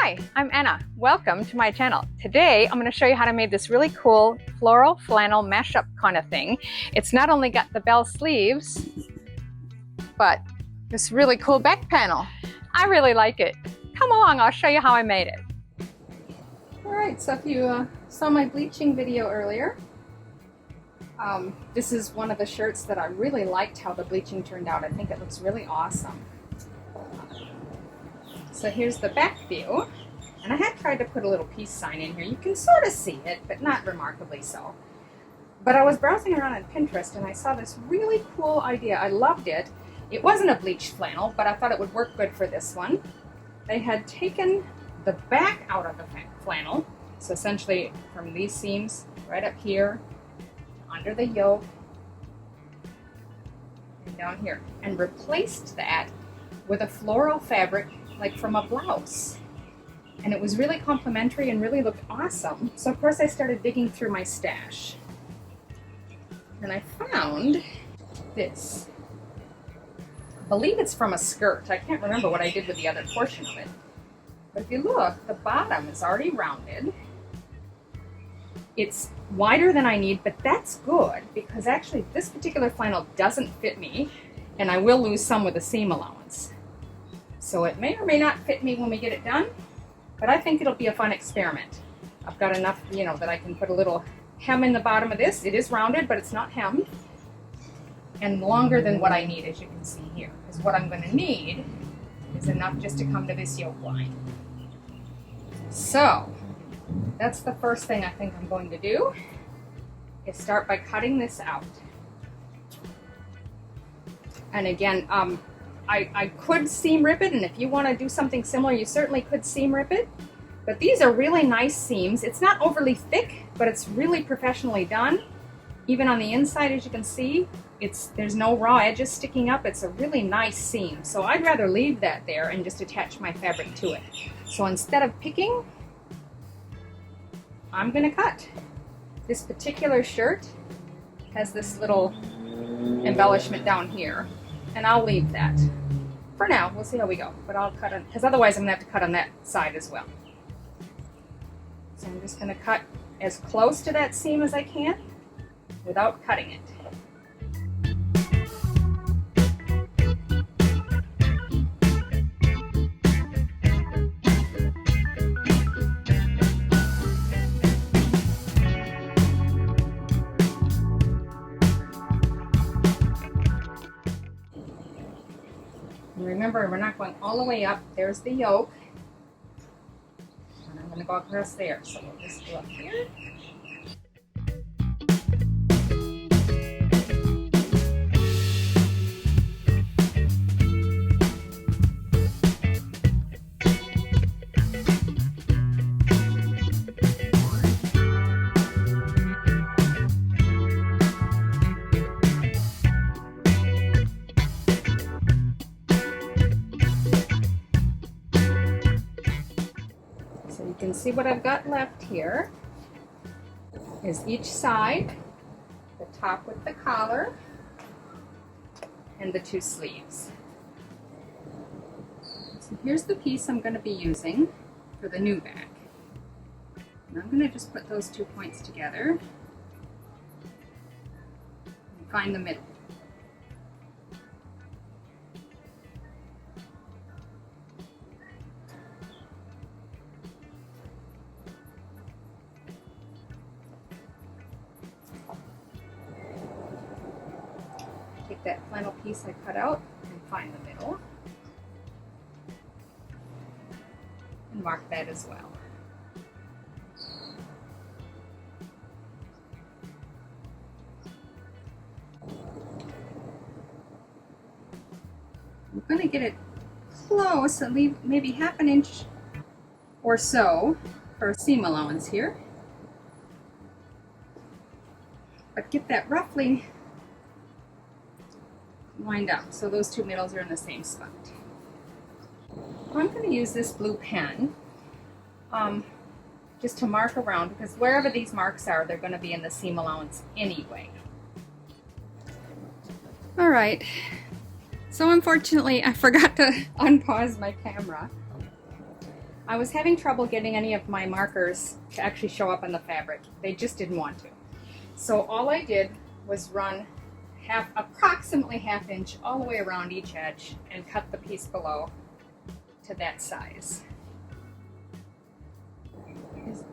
Hi, I'm Anna. Welcome to my channel. Today I'm going to show you how to make this really cool floral flannel mashup kind of thing. It's not only got the bell sleeves, but this really cool back panel. I really like it. Come along, I'll show you how I made it. Alright, so if you saw my bleaching video earlier, this is one of the shirts that I really liked how the bleaching turned out. I think it looks really awesome. So here's the back view, and I had tried to put a little peace sign in here. You can sort of see it, but not remarkably so. But I was browsing around on Pinterest and I saw this really cool idea. I loved it. It wasn't a bleached flannel, but I thought it would work good for this one. They had taken the back out of the flannel, so essentially from these seams right up here, under the yoke, and down here, and replaced that with a floral fabric like from a blouse. And it was really complimentary and really looked awesome. So of course I started digging through my stash. And I found this. I believe it's from a skirt. I can't remember what I did with the other portion of it. But if you look, the bottom is already rounded. It's wider than I need, but that's good because actually this particular flannel doesn't fit me and I will lose some with the seam allowance. So it may or may not fit me when we get it done, but I think it'll be a fun experiment. I've got enough, that I can put a little hem in the bottom of this. It is rounded, but it's not hemmed. And longer than what I need, as you can see here. Because what I'm going to need is enough just to come to this yoke line. So, that's the first thing I think I'm going to do, is start by cutting this out. And again, I could seam rip it, and if you want to do something similar, you certainly could seam rip it. But these are really nice seams. It's not overly thick, but it's really professionally done. Even on the inside, as you can see, there's no raw edges sticking up. It's a really nice seam. So I'd rather leave that there and just attach my fabric to it. So instead of picking, I'm going to cut. This particular shirt has this little embellishment down here, and I'll leave that. For now, we'll see how we go, but I'll cut it, because otherwise I'm going to have to cut on that side as well. So I'm just going to cut as close to that seam as I can without cutting it. And remember, we're not going all the way up. There's the yoke. And I'm going to go across there. So we'll just go up here. You can see what I've got left here is each side, the top with the collar, and the two sleeves. So here's the piece I'm going to be using for the new back. And I'm going to just put those 2 points together and find the middle. Take that flannel piece I cut out and find the middle and mark that as well. I'm going to get it close and leave maybe ½ an inch or so for a seam allowance here, but get that roughly lined up so those two middles are in the same spot. I'm going to use this blue pen just to mark around, because wherever these marks are, they're going to be in the seam allowance anyway. All right, so unfortunately I forgot to unpause my camera. I was having trouble getting any of my markers to actually show up on the fabric. They just didn't want to. So all I did was run approximately ½ inch all the way around each edge and cut the piece below to that size.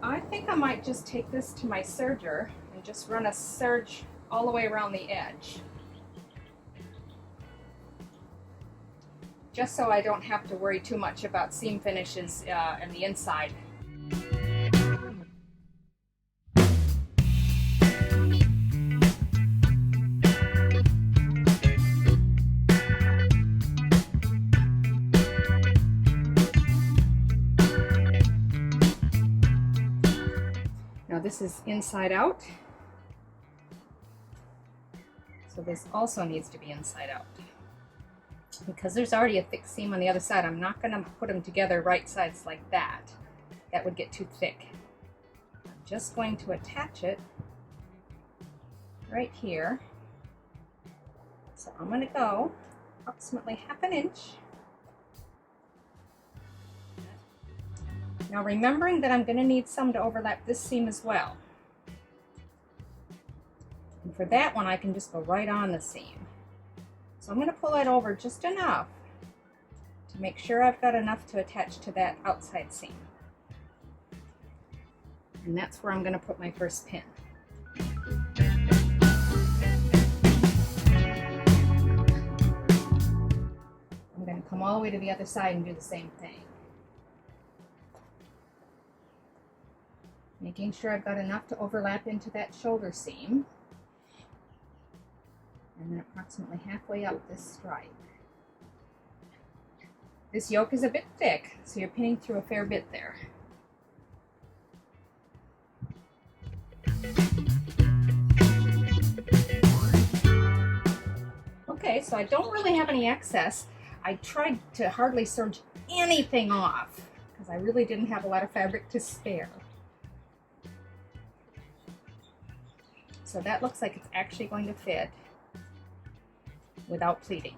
I think I might just take this to my serger and just run a serge all the way around the edge. Just so I don't have to worry too much about seam finishes in the inside. Now this is inside out, so this also needs to be inside out. Because there's already a thick seam on the other side, I'm not going to put them together right sides like that. That would get too thick. I'm just going to attach it right here. So I'm going to go approximately ½ inch. Now remembering that I'm going to need some to overlap this seam as well. And for that one I can just go right on the seam. So I'm going to pull that over just enough to make sure I've got enough to attach to that outside seam. And that's where I'm going to put my first pin. I'm going to come all the way to the other side and do the same thing. Making sure I've got enough to overlap into that shoulder seam. And then approximately halfway up this stripe. This yoke is a bit thick, so you're pinning through a fair bit there. Okay, so I don't really have any excess. I tried to hardly serge anything off because I really didn't have a lot of fabric to spare. So that looks like it's actually going to fit without pleating.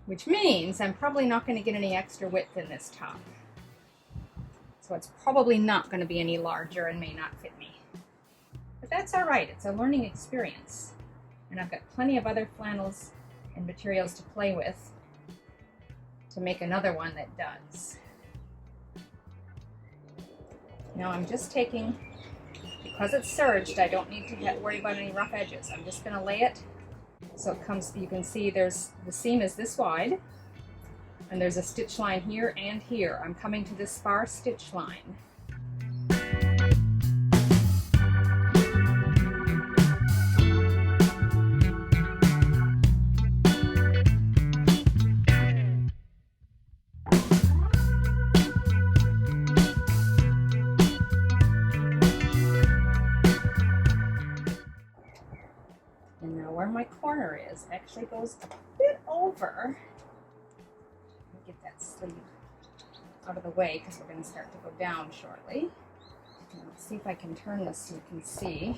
Which means I'm probably not going to get any extra width in this top. So it's probably not going to be any larger and may not fit me. But that's alright, it's a learning experience. And I've got plenty of other flannels and materials to play with to make another one that does. Now I'm just taking, because it's serged, I don't need to worry about any rough edges. I'm just going to lay it so it comes, you can see the seam is this wide, and there's a stitch line here and here. I'm coming to this far stitch line. Where my corner is actually goes a bit over. Let me get that sleeve out of the way because we're going to start to go down shortly. And let's see if I can turn this so you can see.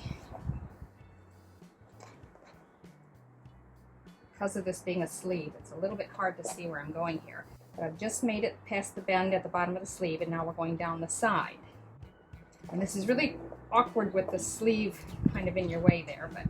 Because of this being a sleeve, it's a little bit hard to see where I'm going here. But I've just made it past the bend at the bottom of the sleeve, and now we're going down the side. And this is really awkward with the sleeve kind of in your way there, but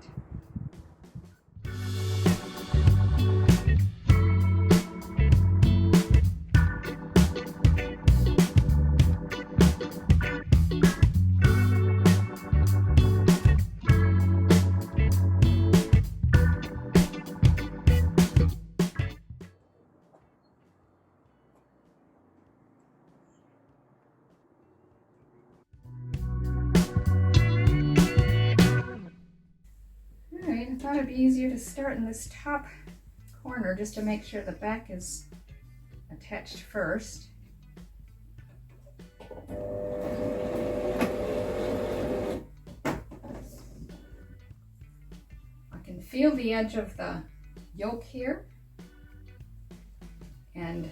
I thought it'd be easier to start in this top corner just to make sure the back is attached first. I can feel the edge of the yoke here, and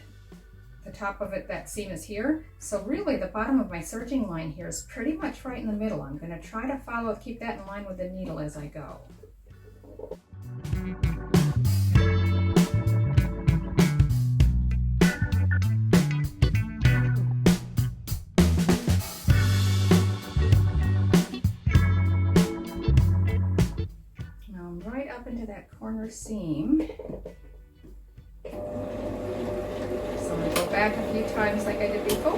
the top of it, that seam is here. So really the bottom of my serging line here is pretty much right in the middle. I'm going to try to keep that in line with the needle as I go. smaller seam. So I'm going to go back a few times like I did before.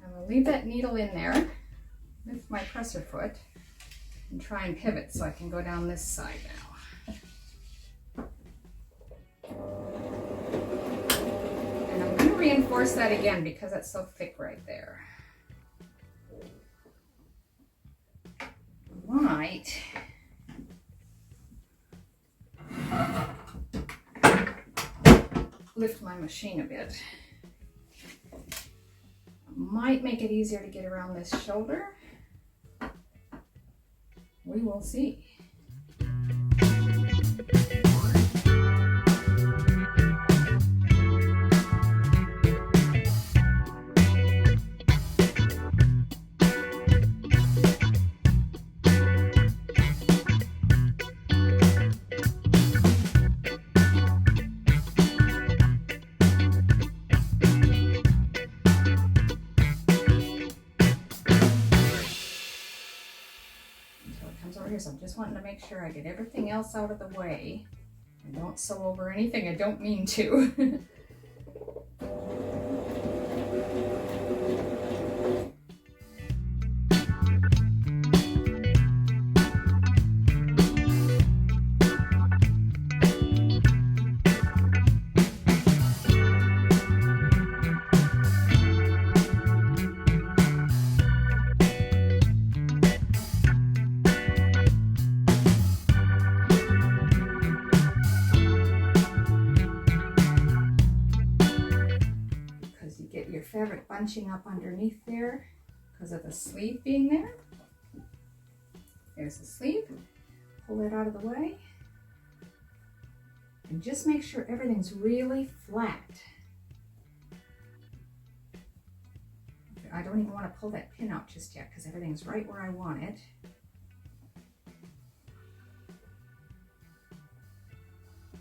I'm going to leave that needle in there, lift my presser foot, and try and pivot so I can go down this side now. And I'm going to reinforce that again because it's so thick right there. Might lift my machine a bit. Might make it easier to get around this shoulder. We will see. So I'm just wanting to make sure I get everything else out of the way and don't sew over anything I don't mean to. Fabric bunching up underneath there because of the sleeve being there. There's the sleeve. Pull it out of the way. And just make sure everything's really flat. I don't even want to pull that pin out just yet because everything's right where I want it.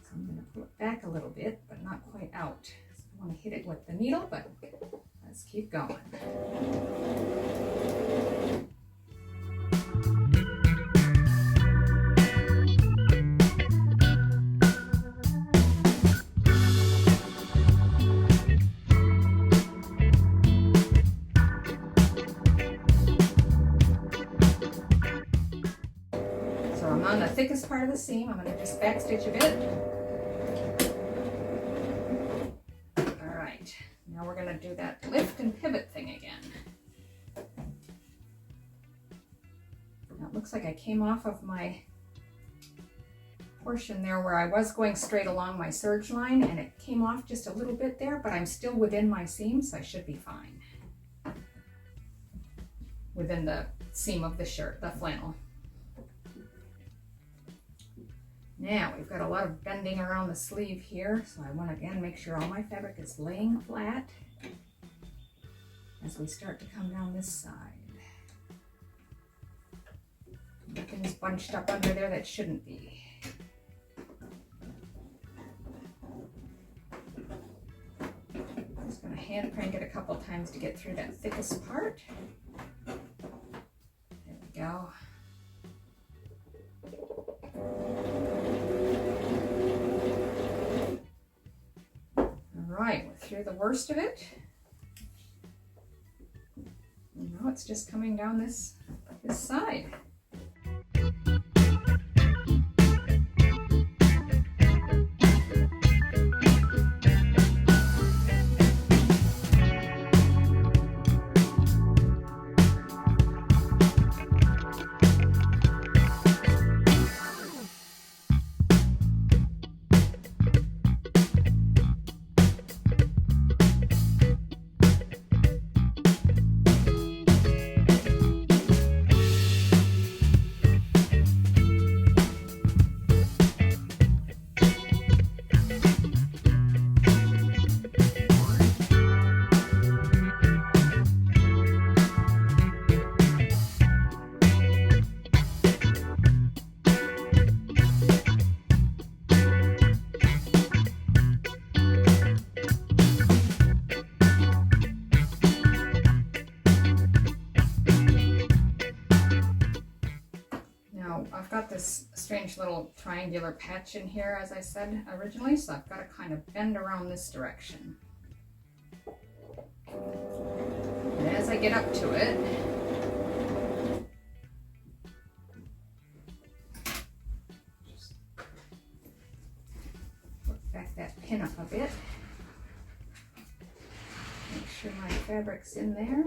So I'm going to pull it back a little bit, but not quite out. I want to hit it with the needle, but let's keep going. So I'm on the thickest part of the seam. I'm going to just backstitch a bit. Now we're going to do that lift and pivot thing again. Now it looks like I came off of my portion there where I was going straight along my serge line and it came off just a little bit there, but I'm still within my seam, so I should be fine. Within the seam of the shirt, the flannel. Now we've got a lot of bending around the sleeve here, so I want to again make sure all my fabric is laying flat as we start to come down this side. Nothing's bunched up under there that shouldn't be. I'm just going to hand crank it a couple times to get through that thickest part. There we go. Alright, we're through the worst of it. And now it's just coming down this side. little triangular patch in here, as I said originally, so I've got to kind of bend around this direction. And as I get up to it, just put back that pin up a bit. Make sure my fabric's in there.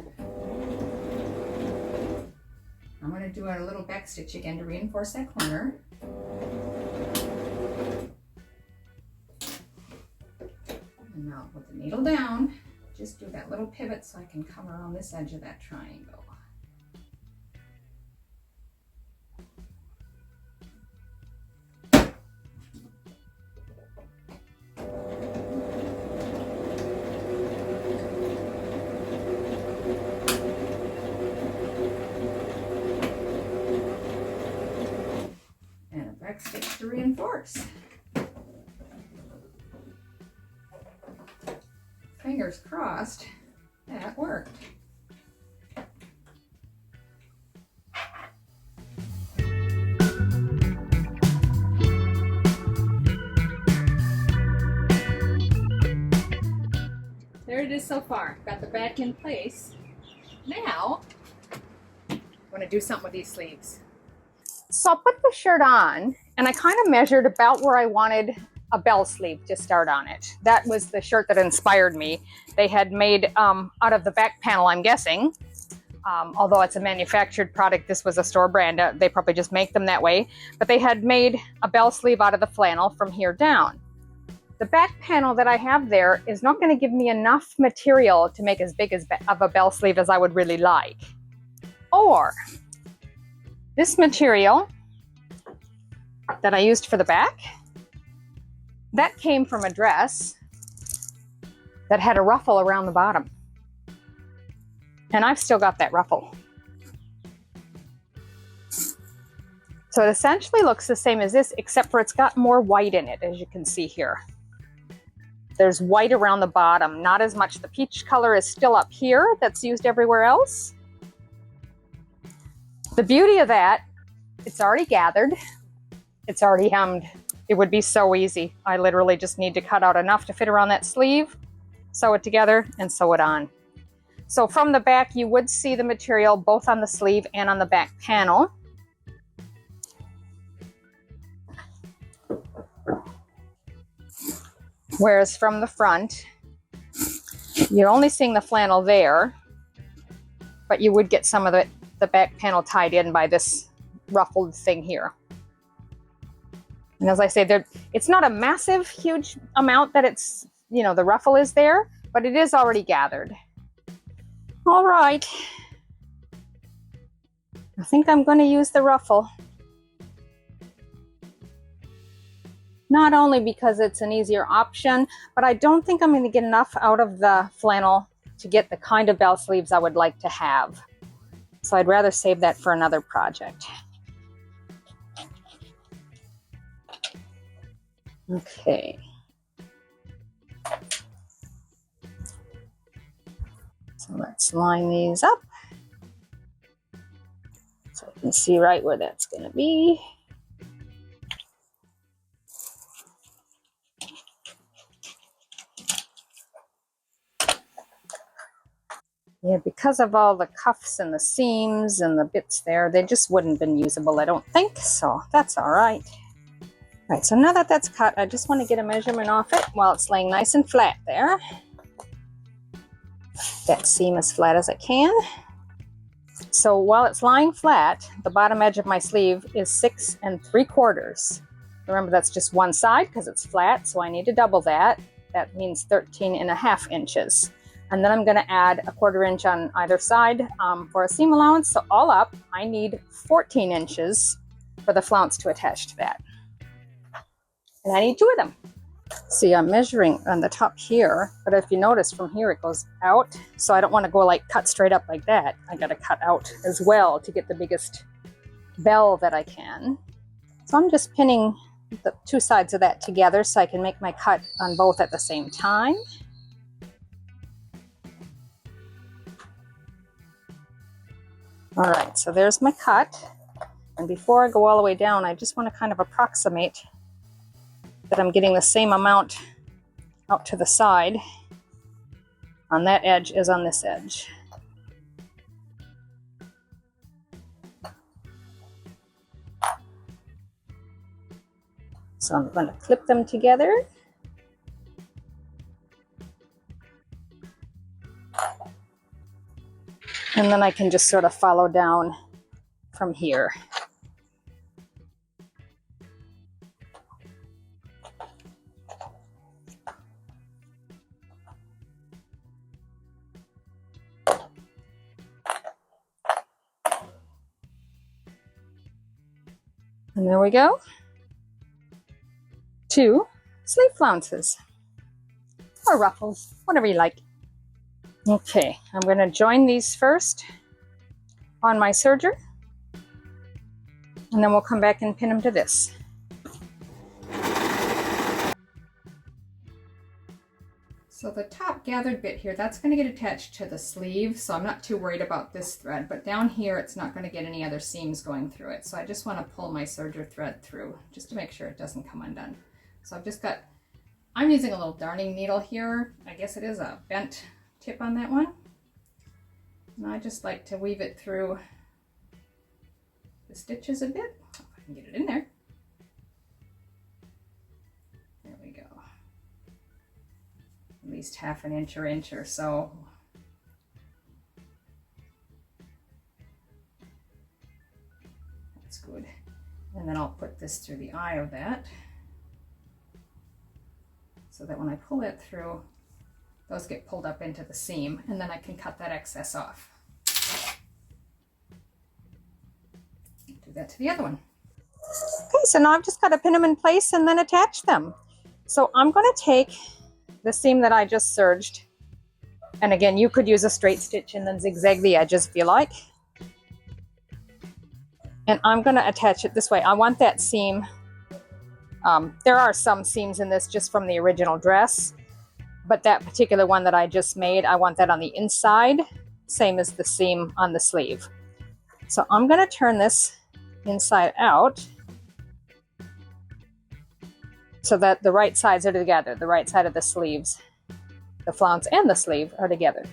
I'm going to do a little back stitch again to reinforce that corner. And now put the needle down, just do that little pivot so I can come around this edge of that triangle. Stitch to reinforce. Fingers crossed that worked. There it is so far. Got the back in place. Now, I'm going to do something with these sleeves. So I'll put the shirt on, and I kind of measured about where I wanted a bell sleeve to start on it. That was the shirt that inspired me. They had made out of the back panel, I'm guessing. Although it's a manufactured product, this was a store brand. They probably just make them that way. But they had made a bell sleeve out of the flannel from here down. The back panel that I have there is not going to give me enough material to make as big of a bell sleeve as I would really like. Or this material that I used for the back, that came from a dress that had a ruffle around the bottom. And I've still got that ruffle. So it essentially looks the same as this, except for it's got more white in it, as you can see here. There's white around the bottom, not as much. The peach color is still up here, that's used everywhere else. The beauty of that, it's already gathered, it's already hemmed. It would be so easy. I literally just need to cut out enough to fit around that sleeve, sew it together, and sew it on. So from the back, you would see the material both on the sleeve and on the back panel. Whereas from the front, you're only seeing the flannel there, but you would get some of the back panel tied in by this ruffled thing here. And as I say, it's not a massive, huge amount that it's, you know, the ruffle is there, but it is already gathered. All right. I think I'm going to use the ruffle. Not only because it's an easier option, but I don't think I'm going to get enough out of the flannel to get the kind of bell sleeves I would like to have. So I'd rather save that for another project. Okay. So let's line these up so I can see right where that's going to be. Yeah, because of all the cuffs and the seams and the bits there, they just wouldn't have been usable, I don't think, so that's all right. All right, so now that that's cut, I just want to get a measurement off it while it's laying nice and flat there. That seam as flat as I can. So while it's lying flat, the bottom edge of my sleeve is 6 3/4. Remember, that's just one side because it's flat, so I need to double that. That means 13.5 inches. And then I'm going to add a 1/4 inch on either side for a seam allowance. So all up, I need 14 inches for the flounce to attach to that. And I need 2 of them. See, I'm measuring on the top here, but if you notice from here it goes out. So I don't want to go like cut straight up like that. I got to cut out as well to get the biggest bell that I can. So I'm just pinning the 2 sides of that together so I can make my cut on both at the same time. All right, so there's my cut. And before I go all the way down, I just want to kind of approximate that I'm getting the same amount out to the side on that edge as on this edge. So I'm going to clip them together. And then I can just sort of follow down from here. And there we go. 2 sleeve flounces or ruffles, whatever you like. Okay, I'm going to join these first on my serger, and then we'll come back and pin them to this. So the top gathered bit here, that's going to get attached to the sleeve, so I'm not too worried about this thread, but down here it's not going to get any other seams going through it. So I just want to pull my serger thread through just to make sure it doesn't come undone. So I've just got, I'm using a little darning needle here. I guess it is a bent tip on that one. And I just like to weave it through the stitches a bit, if I can get it in there. There we go. At least half an inch or so. That's good. And then I'll put this through the eye of that, so that when I pull it through, those get pulled up into the seam, and then I can cut that excess off. Do that to the other one. Okay, so now I've just got to pin them in place and then attach them. So I'm going to take the seam that I just serged, and again, you could use a straight stitch and then zigzag the edges if you like. And I'm going to attach it this way. I want that seam, there are some seams in this just from the original dress, but that particular one that I just made, I want that on the inside, same as the seam on the sleeve. So I'm going to turn this inside out so that the right sides are together, the right side of the sleeves, the flounce and the sleeve are together.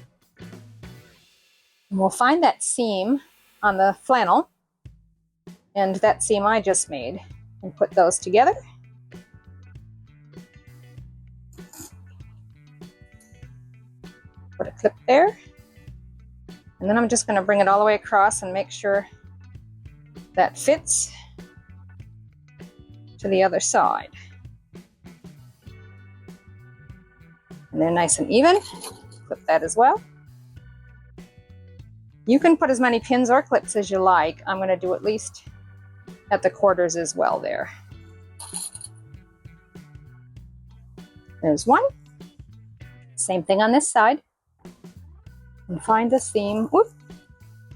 And we'll find that seam on the flannel and that seam I just made and put those together. Put a clip there. And then I'm just going to bring it all the way across and make sure that fits to the other side. And they're nice and even. Clip that as well. You can put as many pins or clips as you like. I'm going to do at least at the quarters as well there. There's one. Same thing on this side. And find the seam. Whoop.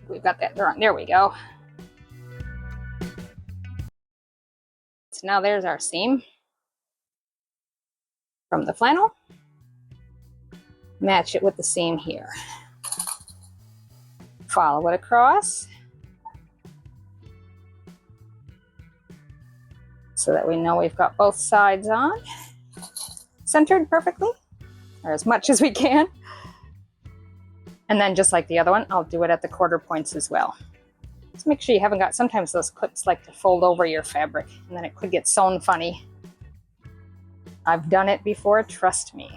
We've got that wrong. There we go. So now there's our seam from the flannel. Match it with the seam here. Follow it across so that we know we've got both sides on. Centered perfectly, or as much as we can. And then just like the other one, I'll do it at the quarter points as well. Just make sure you haven't got, sometimes those clips like to fold over your fabric and then it could get sewn funny. I've done it before, trust me.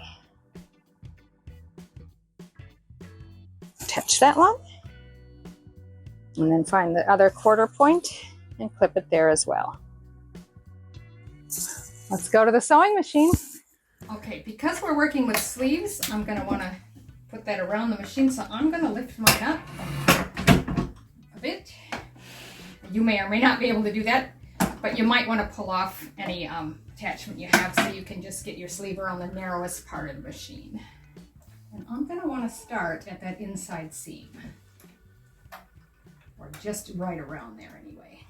Attach that one. And then find the other quarter point and clip it there as well. Let's go to the sewing machine. Okay, because we're working with sleeves, I'm going to want to put that around the machine, so I'm going to lift mine up a bit. You may or may not be able to do that, but you might want to pull off any attachment you have so you can just get your sleeve around the narrowest part of the machine. And I'm going to want to start at that inside seam, or just right around there anyway.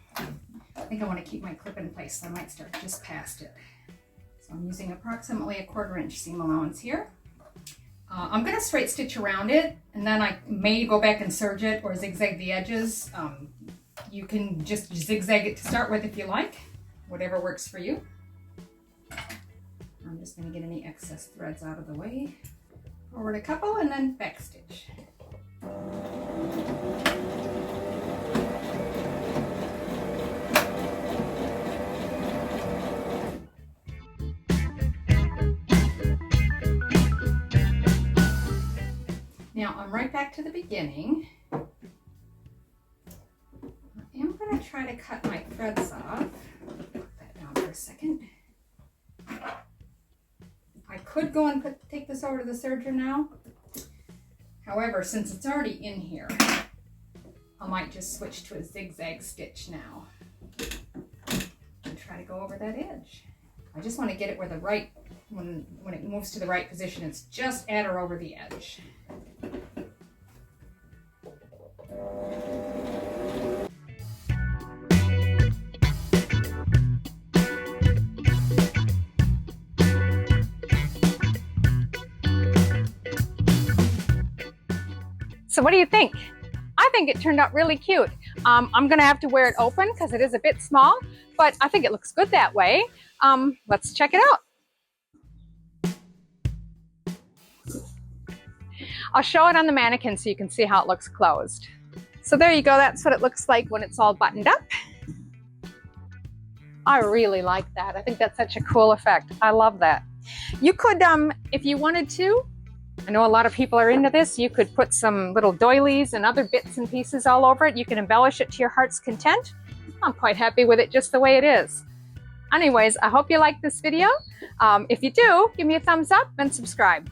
I think I want to keep my clip in place, so I might start just past it. So I'm using approximately a 1/4 inch seam allowance here. I'm going to straight stitch around it, and then I may go back and serge it or zigzag the edges. You can just zigzag it to start with if you like, whatever works for you. I'm just going to get any excess threads out of the way. Forward a couple and then back stitch. Now I'm right back to the beginning. I am going to try to cut my threads off. Put that down for a second. I could go and take this over to the serger now. However, since it's already in here, I might just switch to a zigzag stitch now and try to go over that edge. I just want to get it where the right, when it moves to the right position, it's just at or over the edge. So what do you think? I think it turned out really cute. I'm gonna have to wear it open because it is a bit small, but I think it looks good that way. Let's check it out. I'll show it on the mannequin so you can see how it looks closed. So there you go, that's what it looks like when it's all buttoned up. I really like that. I think that's such a cool effect. I love that. You could, if you wanted to, I know a lot of people are into this, you could put some little doilies and other bits and pieces all over it. You can embellish it to your heart's content. I'm quite happy with it just the way it is. Anyways, I hope you liked this video. If you do, give me a thumbs up and subscribe.